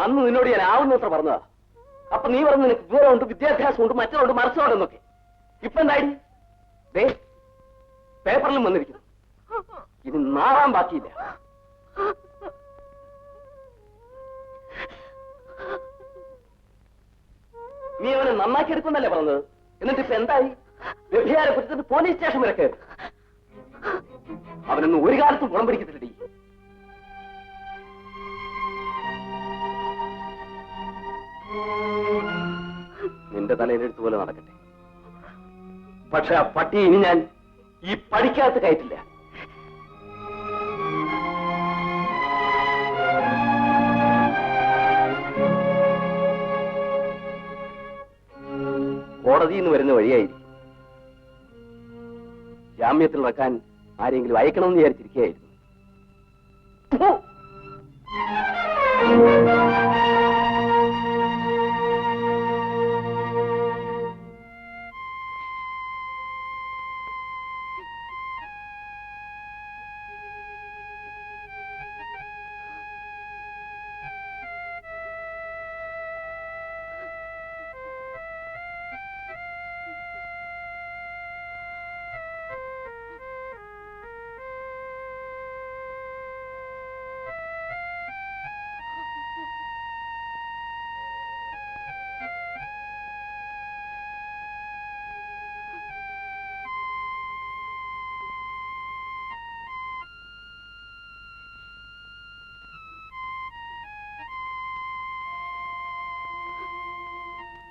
അന്ന് നിന്നോട് ഞാൻ ആവുന്നത്ര പറഞ്ഞതാ. അപ്പൊ നീ പറഞ്ഞു നിനക്ക് വിവരമുണ്ട്, വിദ്യാഭ്യാസമുണ്ട്, മറ്റുണ്ട്, മറിച്ചുണ്ടെന്നൊക്കെ. ഇപ്പൊ എന്തായി? പേപ്പറിലും വന്നിരിക്കുന്നു. ഇത് മാറാൻ ബാക്കിയില്ല. നീ അവനെ നന്നാക്കി എടുക്കുന്നല്ലേ പറഞ്ഞത്? എന്നിട്ട് ഇപ്പൊ എന്തായി? വ്യഭിചാര കുറ്റത്തിന് പോലീസ് സ്റ്റേഷൻ വരെ കയറി. അവനൊന്നും ഒരു കാലത്തും ഗുണം പിടിക്കത്തില്ലടി. നിന്റെ തലയിലെടുത്ത് പോലെ നടക്കട്ടെ. പക്ഷെ ആ പട്ടി ഇനി ഞാൻ ഈ പഠിക്കാത്ത കയറ്റില്ല. കോടതിയിൽ നിന്ന് വരുന്ന വഴിയായിരിക്കും. ജാമ്യത്തിൽ ഇറക്കാൻ ആരെങ്കിലും അയക്കണമെന്ന് വിചാരിച്ചിരിക്കുകയായിരുന്നു.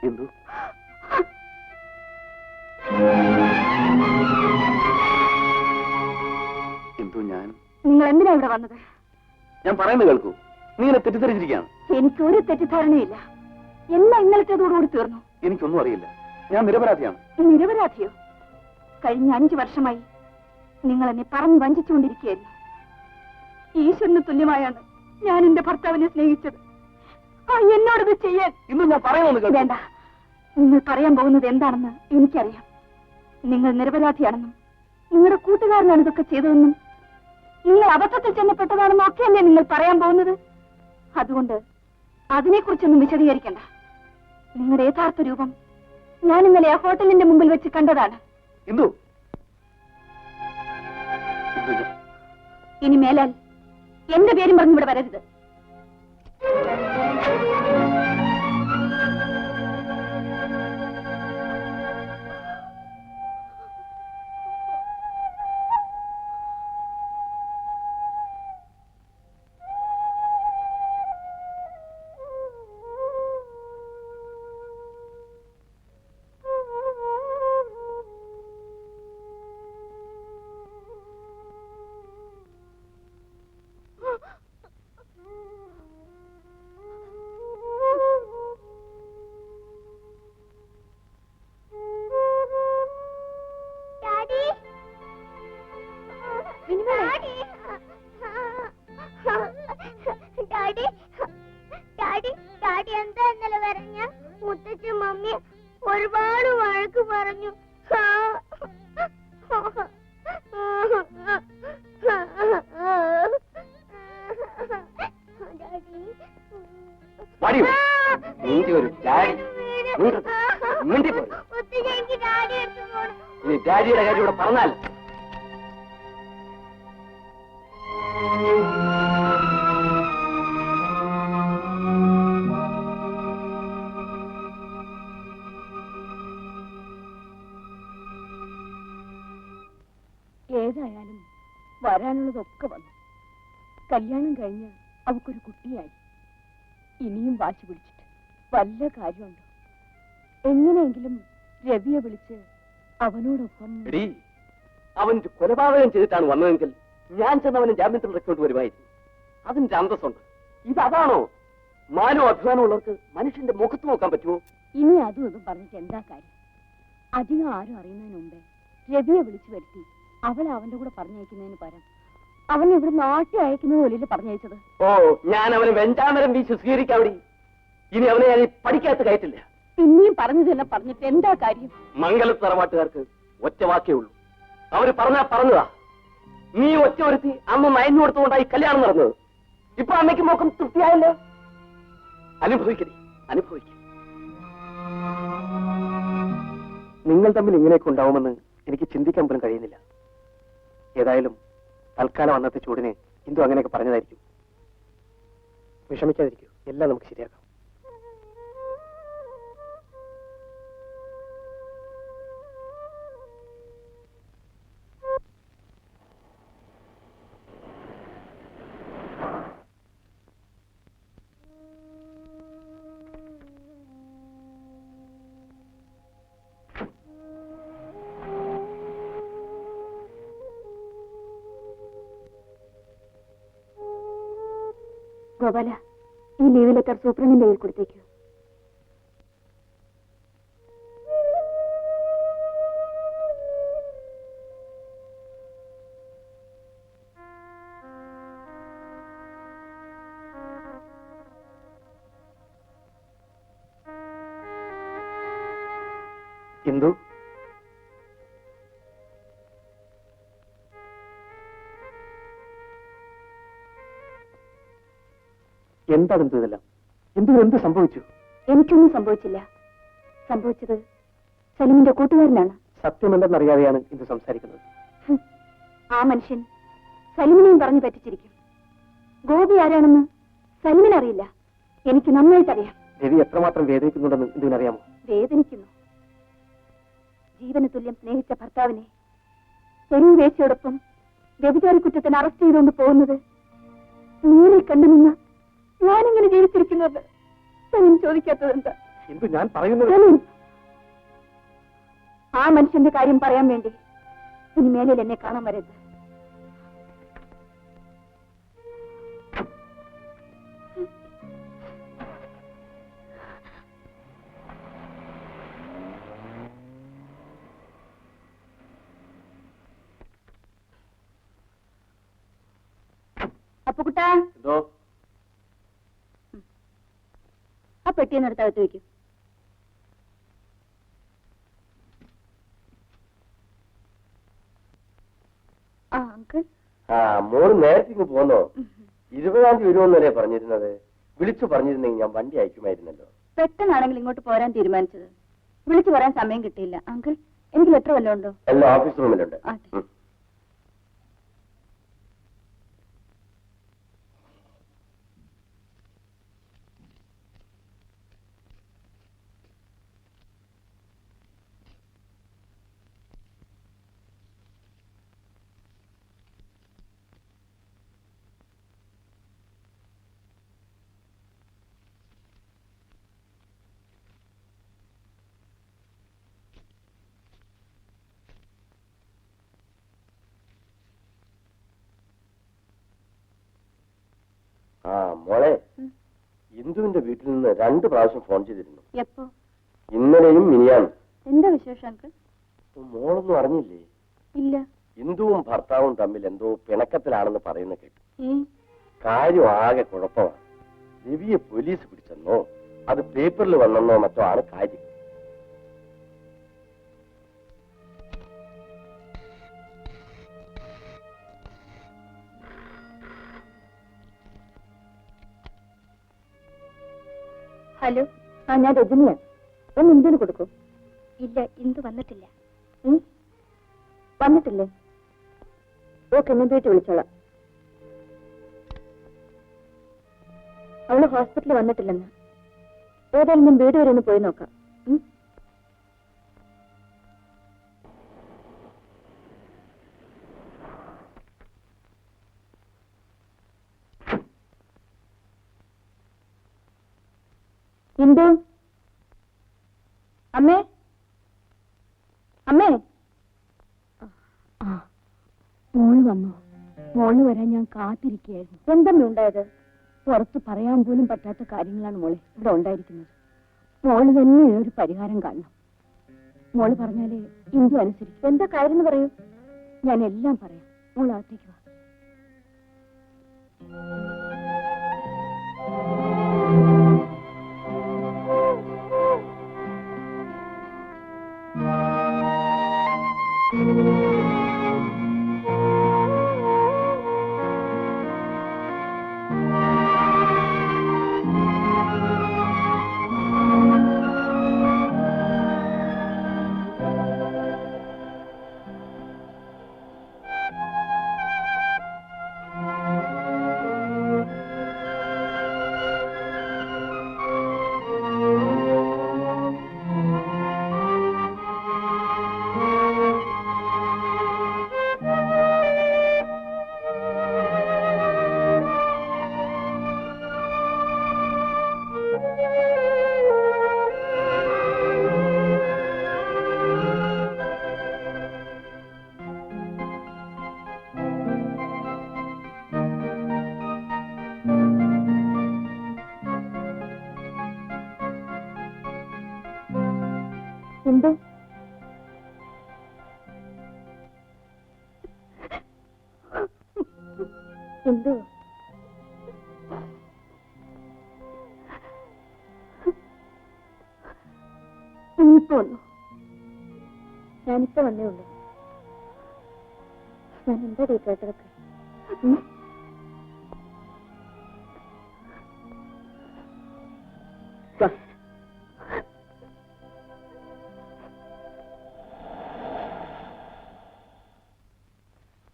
എന്തു ഞാൻ നിങ്ങൾ എന്തിനാ ഇവിടെ വന്നത്? ഞാൻ പറയുന്നത് കേൾക്കൂ. നീ എന്നെ തെറ്റിദ്ധരിച്ചിരിക്കുകയാണ്. എനിക്കൊരു തെറ്റിദ്ധാരണയില്ല. എല്ലാം ഇന്നലത്തേതോടുകൂടി തീർന്നു. എനിക്കൊന്നും അറിയില്ല. ഞാൻ നിരപരാധിയാണ്. നിരപരാധിയോ? കഴിഞ്ഞ 5 വർഷമായി നിങ്ങൾ എന്നെ പറഞ്ഞു വഞ്ചിച്ചുകൊണ്ടിരിക്കുകയായിരുന്നു. ഈശ്വരന് തുല്യമായാണ് ഞാൻ എന്റെ ഭർത്താവിനെ സ്നേഹിച്ചത്. എന്നോടത് ചെയ്യാൻ ഇന്ന് ഞാൻ പറയുന്നത് വേണ്ട. നിങ്ങൾ പറയാൻ പോകുന്നത് എന്താണെന്ന് എനിക്കറിയാം. നിങ്ങൾ നിരപരാധിയാണെന്നും നിങ്ങളുടെ കൂട്ടുകാരനാണ് ഇതൊക്കെ ചെയ്തതെന്നും നിങ്ങൾ അബദ്ധത്തിൽ ചെന്നപ്പെട്ടതാണെന്നും ഒക്കെയല്ലേ നിങ്ങൾ പറയാൻ പോകുന്നത്. അതുകൊണ്ട് അതിനെക്കുറിച്ചൊന്നും വിശദീകരിക്കണ്ട. നിങ്ങളുടെ യഥാർത്ഥ രൂപം ഞാൻ ഇന്നലെ ആ ഹോട്ടലിന്റെ മുമ്പിൽ വെച്ച് കണ്ടതാണ്. ഇനി മേലാൽ എന്റെ പേരും പറഞ്ഞ് ഇവിടെ വരരുത്. ഒരുപാട് വഴക്ക് പറഞ്ഞു. ഡാഡിയുടെ കാര്യം ഇവിടെ പറഞ്ഞാൽ ഏതായാലും വരാനുള്ളതൊക്കെ വന്നു. കല്യാണം കഴിഞ്ഞ് അവക്കൊരു കുട്ടിയായി. ഇനിയും വാശി പിടിച്ചിട്ട് വല്ല കാര്യമുണ്ടോ? എങ്ങനെയെങ്കിലും രവിയെ വിളിച്ച് അവനോടൊപ്പം. അവൻ കൊലപാതകം ചെയ്തിട്ടാണ് വന്നതെങ്കിൽ ഞാൻ ചെന്നവന് ജാമ്യത്തിൽ റെക്കോർഡ് വരുമായിരുന്നു. അതിന്റെ അന്തസ്സുണ്ട്. ഇതാണോ മാനോ അഭിമാനമുള്ളവർക്ക് മനുഷ്യന്റെ മുഖത്ത് നോക്കാൻ പറ്റുമോ? ഇനി അതും ഇതും പറഞ്ഞിട്ട് എന്താ കാര്യം? അധികം ആരും അറിയുന്നതിന് മുമ്പേ രവിയെ വിളിച്ചു വരുത്തി അവൾ അവന്റെ കൂടെ പറഞ്ഞയക്കുന്നതിന് പകരം അവൻ ഇവിടെ നാട്ടി അയക്കുന്നത് പോലെയല്ലേ പറഞ്ഞയച്ചത്. ഓ, ഞാൻ അവന് വെഞ്ചാമരം വീശി സ്വീകരിക്കാവടി. ഇനി അവനെ ഞാൻ പഠിക്കാത്ത കയറ്റില്ല. പിന്നെയും പറഞ്ഞത് തന്നെ പറഞ്ഞിട്ട് എന്താ കാര്യം? മംഗലത്ത് തറവാട്ടുകാർക്ക് ഒറ്റ വാക്കേ ഉള്ളൂ. അവര് പറഞ്ഞതാ. നീ ഒറ്റ ഒരുത്തി അമ്മ മയഞ്ഞു കൊടുത്തുകൊണ്ടായി കല്യാണം നടന്നത്. ഇപ്പൊ അമ്മയ്ക്ക് മോക്കം തൃപ്തിയായല്ലോ. അനുഭവിക്കണേ, അനുഭവിക്കും. നിങ്ങൾ തമ്മിൽ ഇങ്ങനെയൊക്കെ ഉണ്ടാവുമെന്ന് എനിക്ക് ചിന്തിക്കാൻ പോലും കഴിയുന്നില്ല. ഏതായാലും തൽക്കാലം അന്നത്തെ ചൂടിന് ഇന്ദു അങ്ങനെയൊക്കെ പറഞ്ഞതായിരിക്കും. വിഷമിക്കാതിരിക്കൂ, എല്ലാം നമുക്ക് ശരിയാക്കാം. ഗോപാല, ഈ ലീവ് ലെറ്റർ സൂപ്രണ്ടിന്റെ കയ്യിൽ കൊടുത്തേക്കൂ. ഇന്ദു, എന്താണ് ഇതെല്ലാം? എന്ത് സംഭവിച്ചു? എനിക്കൊന്നും സംഭവിച്ചില്ല. സംഭവിച്ചത് സലിമിന്റെ കൂട്ടുകാരനാണ്. സത്യമെന്തെന്നറിയാതെയാണ് ഇന്ദു സംസാരിക്കുന്നത്. ആ മനുഷ്യൻ സലിമിനെയും പറഞ്ഞു പറ്റിച്ചിരിക്കും. ഗോപി ആരാണെന്ന് സലിമിനറിയില്ല, എനിക്ക് നന്നായിട്ടറിയാം. രവി എത്രമാത്രം വേദനിക്കുന്നുണ്ടെന്ന് ഇന്ദുവിനറിയാമോ? വേദനിക്കുന്നു. ജീവന് തുല്യം സ്നേഹിച്ച ഭർത്താവിനെ തെരുവ് വേശിയോടൊപ്പം വ്യഭിചാര കുറ്റത്തിന് അറസ്റ്റ് ചെയ്തുകൊണ്ട് പോകുന്നത് നേരിൽ കണ്ടുനിന്ന ഞാനിങ്ങനെ ജീവിച്ചിരിക്കുന്നത് സലിം ചോദിക്കാത്തത് എന്താ? ഇന്ദു, ഞാൻ പറയുന്നത് സലിം, ആ മനുഷ്യന്റെ കാര്യം പറയാൻ വേണ്ടി ഇനി മേലിൽ എന്നെ കാണാൻ വരരുത്. അപ്പുകുട്ടാ, എന്തോ? ആ പെട്ടിയെന്നെടുത്ത് അകത്ത് വയ്ക്കും. ആ അങ്കിൾ, മോള് നേരത്തെ ഇങ്ങ് പോന്നോ? 20-ാം തീയതി വരുമെന്നല്ലേ പറഞ്ഞിരുന്നത്? വിളിച്ചു പറഞ്ഞിരുന്നെങ്കിൽ ഞാൻ വണ്ടി അയക്കുമായിരുന്നല്ലോ. പെട്ടെന്നാണെങ്കിൽ ഇങ്ങോട്ട് പോരാൻ തീരുമാനിച്ചത്. വിളിച്ചു പറയാൻ സമയം കിട്ടിയില്ല. അങ്കിൾ, എനിക്ക് ലെറ്റർ വല്ലതും ഉണ്ടോ? എല്ലാം ഓഫീസ് റൂമിലുണ്ട്. അതെ. മോളെ, ഇന്ദുവിന്റെ വീട്ടിൽ നിന്ന് 2 പ്രാവശ്യം ഫോൺ ചെയ്തിരുന്നു. എപ്പോ? ഇന്നലെയും മിനിയാന്നും. എന്താ വിശേഷം അങ്കിൾ? മോളൊന്നും അറിഞ്ഞില്ലേ? ഇല്ല. ഇന്ദുവും ഭർത്താവും തമ്മിൽ എന്തോ പിണക്കത്തിലാണെന്ന് പറയുന്ന കേട്ടു. ഏ? കാര്യം ആകെ കുഴപ്പമാണ്. രവിയെ പോലീസ് പിടിച്ചെന്നോ അത് പേപ്പറിൽ വന്നെന്നോ മറ്റോ ആണ് കാര്യം. ഹലോ, ഞാൻ രജനിയാണ്. ഒന്ന് ഇന്ദുവിന് കൊടുക്കൂ. ഇല്ല, ഇന്ദു വന്നിട്ടില്ല. വന്നിട്ടില്ലേ? ഓക്കെ, ഞാൻ വീട്ടിൽ വിളിച്ചോളാം. അവള് ഹോസ്പിറ്റലിൽ വന്നിട്ടില്ലെന്ന്. ഏതായാലും ഞാൻ വീട് വരെ ഒന്ന് പോയി നോക്കാം. ഇന്ദു, അമ്മേ, അമ്മേ. മോള് വന്നു. മോള് വരാൻ ഞാൻ കാത്തിരിക്കുകയായിരുന്നു. എന്താണ് ഉണ്ടായത്? പുറത്ത് പറയാൻ പോലും പറ്റാത്ത കാര്യങ്ങളാണ് മോളെ ഇവിടെ ഉണ്ടായിരിക്കുന്നത്. മോള് തന്നെ ഒരു പരിഹാരം കാണണം. മോള് പറഞ്ഞാലേ ഇന്ദു അനുസരിക്കും. എന്താ കാര്യം എന്ന് പറയൂ. ഞാൻ എല്ലാം പറയാം. മോള് അകത്തേക്ക് വാ. എന്ത്? എന്തോ? ഇപ്പൊ വന്നു. ഞാനിപ്പോ വന്നേ ഉള്ളൂ. ഞാൻ എന്താ കേട്ടതൊക്കെ?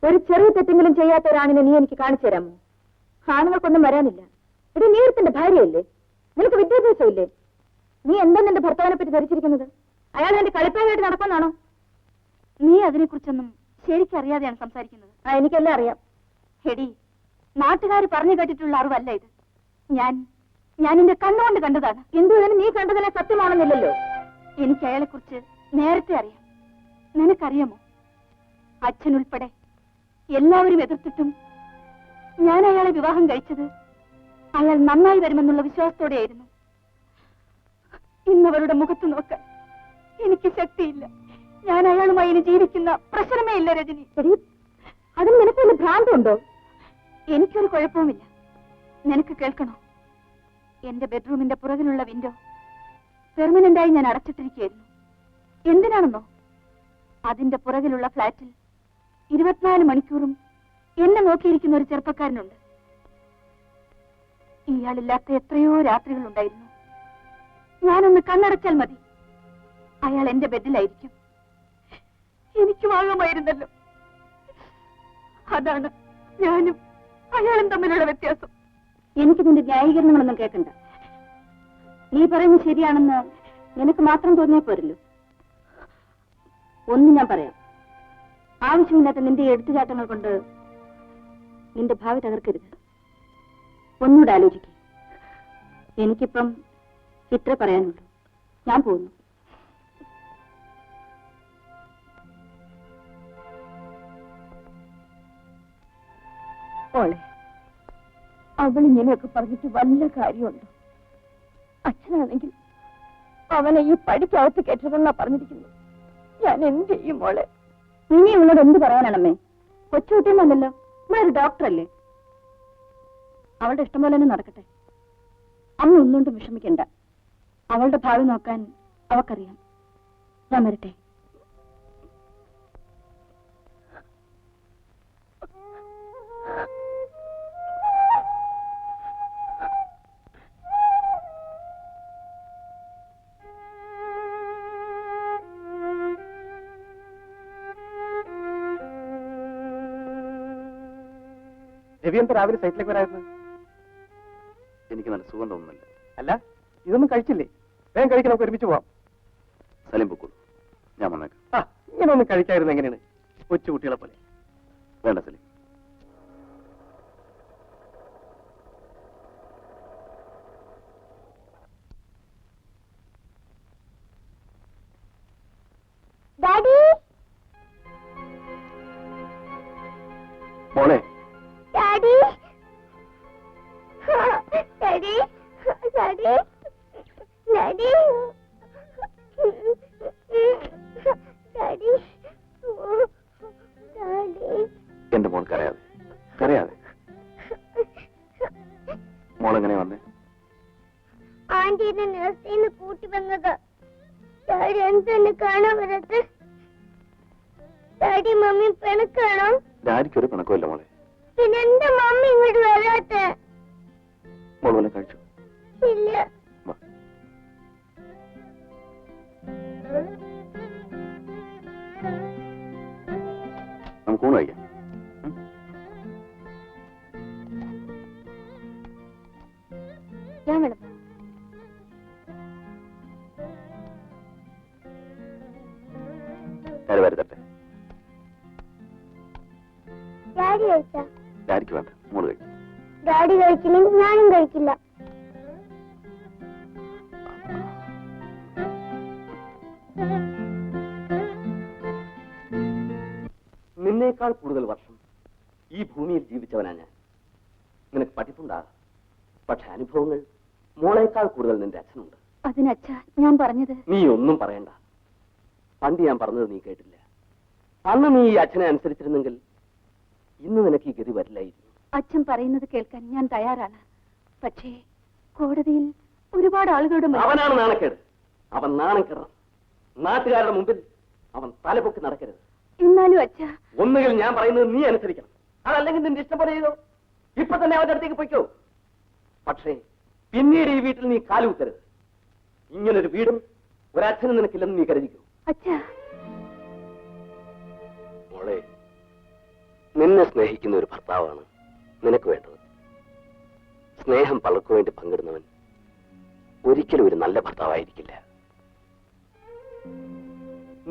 ഒരു ചെറിയ തെറ്റെങ്കിലും ചെയ്യാത്ത ഒരാണിനെ നീ എനിക്ക് കാണിച്ചു തരാമോ? ആണുങ്ങൾക്കൊന്നും വരാനില്ല. ഇത് നീ ഒരുത്തിന്റെ ഭാര്യയല്ലേ? നിനക്ക് വിദ്യാഭ്യാസമില്ലേ? നീ എന്താ നിന്റെ ഭർത്താവിനെ പറ്റി ധരിച്ചിരിക്കുന്നത്? അയാൾ നിന്റെ കളിപ്പായിട്ട് നടക്കുമെന്നാണോ? നീ അതിനെക്കുറിച്ചൊന്നും ശരിക്കറിയാതെയാണ് സംസാരിക്കുന്നത്. എനിക്കെല്ലാം അറിയാം. ഹെടി, നാട്ടുകാർ പറഞ്ഞു കേട്ടിട്ടുള്ള അറിവല്ല ഇത്. ഞാൻ എന്റെ കണ്ണുകൊണ്ട് കണ്ടതാണ്. എന്തുവരെ നീ കണ്ടതിനെ സത്യമാണെന്നില്ലല്ലോ. എനിക്ക് അയാളെ കുറിച്ച് നേരത്തെ അറിയാം. നിനക്കറിയാമോ? അച്ഛനുൾപ്പെടെ എല്ലാവരും എതിർത്തിട്ടും ഞാൻ അയാളെ വിവാഹം കഴിച്ചത് അയാൾ നന്നായി വരുമെന്നുള്ള വിശ്വാസത്തോടെയായിരുന്നു. ഇന്നവരുടെ മുഖത്ത് നോക്കാൻ എനിക്ക് ശക്തിയില്ല. ഞാൻ അയാളുമായി ഇനി ജീവിക്കുന്ന പ്രശ്നമേ ഇല്ല രജനി. അതിന് നിനക്കൊരു ഭ്രാന്തുണ്ടോ? എനിക്കൊരു കുഴപ്പവുമില്ല. നിനക്ക് കേൾക്കണോ? എന്റെ ബെഡ്റൂമിന്റെ പുറകിലുള്ള വിൻഡോ പെർമനന്റായി ഞാൻ അടച്ചിട്ടിരിക്കുകയായിരുന്നു. എന്തിനാണെന്നോ? അതിന്റെ പുറകിലുള്ള ഫ്ലാറ്റിൽ 24 മണിക്കൂറും എന്നെ നോക്കിയിരിക്കുന്ന ഒരു ചെറുപ്പക്കാരനുണ്ട്. ഇയാളില്ലാത്ത എത്രയോ രാത്രികളുണ്ടായിരുന്നു. ഞാനൊന്ന് കണ്ണടച്ചാൽ മതി, അയാൾ എന്റെ ബെഡിലായിരിക്കും. എനിക്കും ആകാമായിരുന്നല്ലോ. അതാണ് ഞാനും അയാളും തമ്മിലുള്ള വ്യത്യാസം. എനിക്ക് നിന്റെ ന്യായീകരണങ്ങളൊന്നും കേൾക്കണ്ട. നീ പറയുന്നത് ശരിയാണെന്ന് നിനക്ക് മാത്രം തോന്നിയാൽ പോരല്ലോ. ഒന്ന് ഞാൻ പറയാം. ആവശ്യമില്ലാത്ത നിന്റെ എടുത്തുചാട്ടങ്ങൾ കൊണ്ട് നിന്റെ ഭാവി തകർക്കരുത്. ഒന്നുകൂടെ ആലോചിക്കും. എനിക്കിപ്പം ഇത്ര പറയാനുള്ളൂ. ഞാൻ പോകുന്നു. ഓളെ, അവൾ ഇങ്ങനെയൊക്കെ പറഞ്ഞിട്ട് വല്ല കാര്യമുണ്ടോ? അച്ഛനാണെങ്കിൽ അവനെ ഈ പടിക്കകത്ത് കെട്ടതെന്നാ പറഞ്ഞിരിക്കുന്നു. ഞാൻ എന്ത് ചെയ്യും മോളെ? ഇനി ഇവളോട് എന്ത് പറയാനാണമ്മേ? കൊച്ചുകുട്ടിയൊന്നല്ലല്ലോ, നമ്മളൊരു ഡോക്ടറല്ലേ. അവളുടെ ഇഷ്ടം പോലെ തന്നെ നടക്കട്ടെ. അമ്മ ഒന്നുകൊണ്ടും വിഷമിക്കണ്ട. അവളുടെ ഭാവി നോക്കാൻ അവക്കറിയാം. ഞാൻ വരട്ടെ. രവി എന്താ രാവിലെ സൈറ്റിലേക്ക് വരായിരുന്നു? എനിക്ക് നല്ല സുഖം തോന്നുന്നില്ല. അല്ല, ഇതൊന്നും കഴിച്ചില്ലേ? വേഗം കഴിക്കാൻ നമുക്ക് ഒരുമിച്ച് പോവാം. സലീം പൊക്കോളൂ, ഞാൻ വന്നേക്കാം. ഇങ്ങനെ ഒന്നും കഴിക്കായിരുന്നു എങ്ങനെയാണ്? കൊച്ചുകുട്ടികളെ പോലെ. വേണ്ട സലീം. ഡാഡി, മോളെ, daddy, daddy, daddy, daddy, daddy, daddy. എന്റെ മോൾ കരയാതെ കരയാതെ. മോളെങ്ങനെ വന്നേ? ആന്റീനെ നഴ്സിന്ന് കൂട്ടി വന്നത്. ഡാഡി എന്തെന്നെ കാണാൻ വരത്ത്? Daddy mummy പിണക്കാണോ? ഡാഡിക്കൊരു പിണക്കമില്ല മോളെ. പിന്നെ എന്റെ മമ്മി ഇങ്ങോട്ട് വരാത്ത? മോൾ വല്ല കഴിച്ചു? ഇല്ല. വാ. നമുക്ക് ഊണ് കഴിക്കാം. ഞാൻ വിളമ്പ. ഞാൻ വരുത്തട്ടെ. ഡാഡി കഴിച്ചാ? ഡാഡിക്ക് വേണ്ട, മോള് കഴിക്കും. ഡാഡി കഴിച്ചില്ലെങ്കിൽ ഞാനും കഴിക്കില്ല. നിന്നേക്കാൾ കൂടുതൽ വർഷം ഈ ഭൂമിയിൽ ജീവിച്ചവനാ ഞാൻ. നിനക്ക് പഠിപ്പുണ്ടാകാം, പക്ഷെ അനുഭവങ്ങൾ മോളേക്കാൾ കൂടുതൽ നിന്റെ അച്ഛനുണ്ട്. അതിനച്ഛ ഞാൻ പറഞ്ഞത്. നീ ഒന്നും പറയണ്ട. പണ്ട് ഞാൻ പറഞ്ഞത് നീ കേട്ടില്ല. അന്ന് നീ ഈ അച്ഛനെ അനുസരിച്ചിരുന്നെങ്കിൽ ഇന്ന് നിനക്ക് ഈ ഗതി വരില്ലായിരുന്നു. അച്ഛൻ പറയുന്നത് കേൾക്കാൻ ഞാൻ തയ്യാറാണ്. പക്ഷേ കോടതിയിൽ ഒരുപാട് ആളുകളുടെ അവനാണ് നാണക്കേട്. അവൻ നാണം കെടണം. നാട്ടുകാരുടെ മുമ്പിൽ അവൻ തലപൊക്കി നടക്കരുത്. എന്നാലും അച്ഛ, ഒന്നുകിൽ ഞാൻ പറയുന്നത് നീ അനുസരിക്കണം, അതല്ലെങ്കിൽ നിന്റെ ഇഷ്ടം പോലെ ചെയ്തോ. ഇപ്പൊ തന്നെ അവന്റെ അടുത്തേക്ക് പൊയ്ക്കോ. പക്ഷേ പിന്നീട് ഈ വീട്ടിൽ നീ കാലുകുത്തരുത്. ഇങ്ങനൊരു വീടും ഒരച്ഛനും നിനക്കില്ലെന്ന് നീ കരുതിക്കൂ. അച്ഛാ, മോളെ, നിന്നെ സ്നേഹിക്കുന്ന ഒരു ഭർത്താവാണ് നിനക്ക് വേണ്ടത്. സ്നേഹം പലർക്കു വേണ്ടി പങ്കിടുന്നവൻ ഒരിക്കലും ഒരു നല്ല ഭർത്താവായിരിക്കില്ല.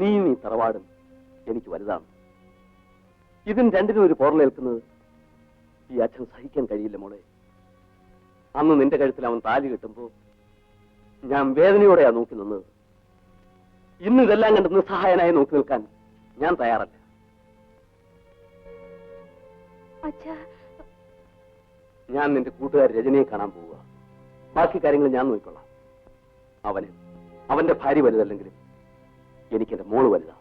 നീ തറവാടും എനിക്ക് വലുതാണ്. ഇതിന് രണ്ടിനും ഒരു പോറലേൽക്കുന്നത് ഈ അച്ഛൻ സഹിക്കാൻ കഴിയില്ല മോളെ. അന്ന് നിന്റെ കഴുത്തിൽ അവൻ താലി കെട്ടുമ്പോ ഞാൻ വേദനയോടെയാ നോക്കി നിന്നത്. ഇന്ന് ഇതെല്ലാം കണ്ട് നിസ്സഹായനായി നോക്കി നിൽക്കാൻ ഞാൻ തയ്യാറല്ല. അച്ഛാ, ഞാൻ നിന്റെ കൂട്ടുകാരി രജനിയെ കാണാൻ പോവുക. ബാക്കി കാര്യങ്ങൾ ഞാൻ നോക്കിക്കൊള്ളാം. അവന്റെ ഭാര്യ വലുതല്ലെങ്കിലും എനിക്കെന്റെ മോള് വലുതാ.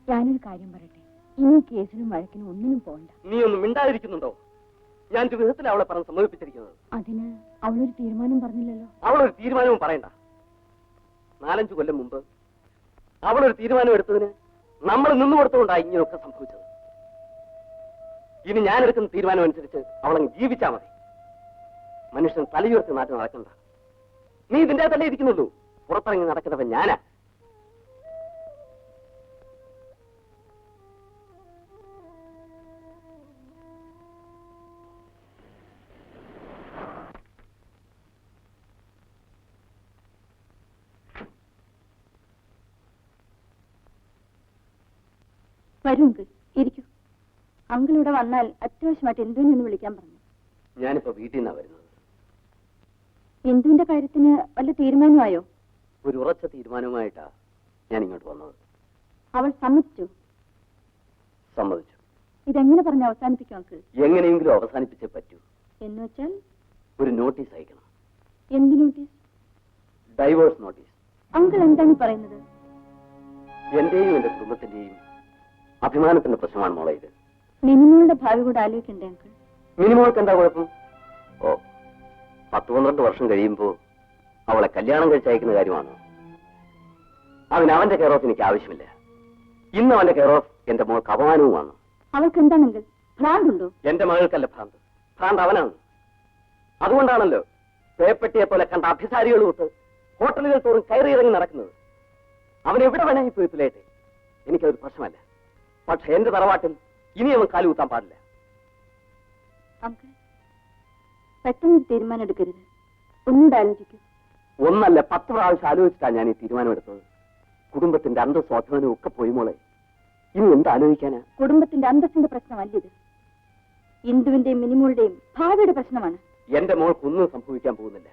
ഞാനൊരു കാര്യം പറയട്ടെ. ഇനി കേസിനും വഴക്കിനും ഒന്നിനും പോകണ്ട. നീ ഒന്നും മിണ്ടാതിരിക്കുന്നുണ്ടോ? ഞാൻ ഒരു വിധത്തിൽ അവളെ പറഞ്ഞ് സമ്മതിപ്പിച്ചിരിക്കുന്നത്. അതിന് അവളൊരു തീരുമാനം പറഞ്ഞില്ലല്ലോ. അവളൊരു തീരുമാനവും പറയണ്ട. 4-5 കൊല്ലം മുമ്പ് അവളൊരു തീരുമാനം എടുത്തതിന് നമ്മൾ നിന്നുകൊടുത്തുകൊണ്ടാണ് ഇങ്ങനെയൊക്കെ സംഭവിച്ചത്. ഇനി ഞാൻ എടുക്കുന്ന തീരുമാനം അനുസരിച്ച് അവളങ്ങ് ജീവിച്ചാ മതി. മനുഷ്യൻ തലയുയർത്തി നാട്ടിൽ നടക്കണ്ട. നീ ഇതിന്റെ തന്നെ ഇരിക്കുന്നുള്ളൂ. പുറത്തിറങ്ങി നടക്കുന്നവൻ ഞാനാ. വരൂ അങ്കിൾ, ഇരിക്കൂ. അങ്കിൾ ഇവിടെ വന്നാൽ അത്യാവശ്യമായിട്ട് എന്തുവിനെ വിളിക്കാൻ പറഞ്ഞു. ഞാനിപ്പോ വീട്ടിൽ നിന്നാ വരുന്നത്. എന്തുവിന്റെ കാര്യത്തിന് വല്ല തീരുമാനമായോ? ഒരു ഉറച്ച തീരുമാനവുമായിട്ടാ ഞാൻ ഇങ്ങോട്ട് വന്നത്. അവൾ സമ്മതിച്ചു? സമ്മതിച്ചു. ഇതെങ്ങനെ പറഞ്ഞ് അവസാനിപ്പിക്കും അങ്കിൾ? എങ്ങനെയെങ്കിലും അവസാനിപ്പിച്ചേ പറ്റൂ. എന്ന് വെച്ചാൽ ഒരു നോട്ടീസ് അയക്കണം. എന്ത് നോട്ടീസ്? Diverse notice. അങ്കിൾ എന്താണ് പറയുന്നത്? എന്റെയും എന്റെ കുടുംബത്തിന്റെയും അഭിമാനത്തിന്റെ പ്രശ്നമാണ് മോളെ ഇത്. മിനിമോളുടെ ഭാവി കൂടെ ആലോചിക്കണ്ടേ അങ്കിൾ? മിനിമോൾക്ക് എന്താ കുഴപ്പം? 10-12 വർഷം കഴിയുമ്പോ അവളെ കല്യാണം കഴിച്ചയക്കുന്ന കാര്യമാണ്. അതിന് അവന്റെ കെയർ ഓഫ് എനിക്ക് ആവശ്യമില്ല. ഇന്ന് അവന്റെ കെയർ ഓഫ് എന്റെ മോൾക്ക് അപമാനവുമാണ്. അവൾക്ക് എന്താണെങ്കിൽ ഭ്രാന്തുണ്ടോ? എന്റെ മകൾക്കല്ല ഭ്രാന്ത്. ഭ്രാന്ത് അവനാണ്. അതുകൊണ്ടാണല്ലോ പേപ്പട്ടിയെ പോലെ കണ്ട അഭിസാരികൾ തൊട്ട് ഹോട്ടലുകൾ തോറും കയറിയിറങ്ങി നടക്കുന്നത്. അവൻ എവിടെ വേണമെങ്കിൽ പോയി തുലയട്ടെ, എനിക്കതൊരു പ്രശ്നമല്ല. പക്ഷെ എന്റെ തറവാട്ടിൽ ഇനി അവൻ കാലുകുത്താൻ പാടില്ല. അങ്കിൾ, പെട്ടെന്ന് തീരുമാനം എടുക്കരുത്. ഒന്നുകൂടെ ആലോചിക്കൂ. ഒന്നല്ല 10 പ്രാവശ്യം ആലോചിച്ചിട്ടാണ് ഞാൻ ഈ തീരുമാനമെടുത്തത്. കുടുംബത്തിന്റെ അന്തസ്വാഭിമാനവും ഒക്കെ പോയി മോളെ. ഇനി എന്താലോചിക്കാനാ? കുടുംബത്തിന്റെ അന്തസ്സിന്റെ പ്രശ്നമല്ലിത്. ഇന്ദുവിന്റെയും മിനിമോളുടെയും ഭാവിയുടെ പ്രശ്നമാണ്. എന്റെ മോൾക്കൊന്നും സംഭവിക്കാൻ പോകുന്നില്ല.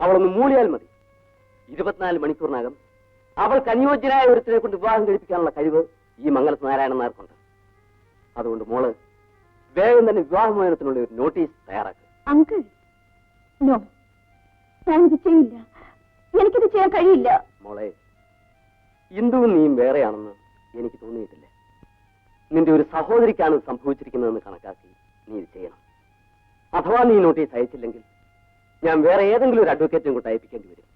അവളൊന്ന് മൂളിയാൽ മതി. 24 മണിക്കൂറിനകം അവൾക്ക് അനുയോജ്യനായ ഒരുത്തിനെ കൊണ്ട് വിവാഹം കഴിപ്പിക്കാനുള്ള കഴിവ് ഈ മംഗലത്ത് നാരായണൻ നായർക്കുണ്ട്. അതുകൊണ്ട് മോള് വേഗം തന്നെ വിവാഹമോചനത്തിനുള്ള ഒരു നോട്ടീസ് തയ്യാറാക്കുക. അങ്കിൾ, നോ, ഞാനിത് ചെയ്യില്ല. എനിക്കിത് ചെയ്യാൻ കഴിയില്ല. മോളെ, ഇന്ദുവും നീയും വേറെയാണെന്ന് എനിക്ക് തോന്നിയിട്ടില്ല. നിന്റെ ഒരു സഹോദരിക്കാണ് ഇത് സംഭവിച്ചിരിക്കുന്നതെന്ന് കണക്കാക്കി നീ ഇത് ചെയ്യണം. അഥവാ നീ നോട്ടീസ് അയച്ചില്ലെങ്കിൽ ഞാൻ വേറെ ഏതെങ്കിലും ഒരു അഡ്വക്കേറ്റിനെ കൊണ്ട് അയപ്പിക്കേണ്ടി വരും.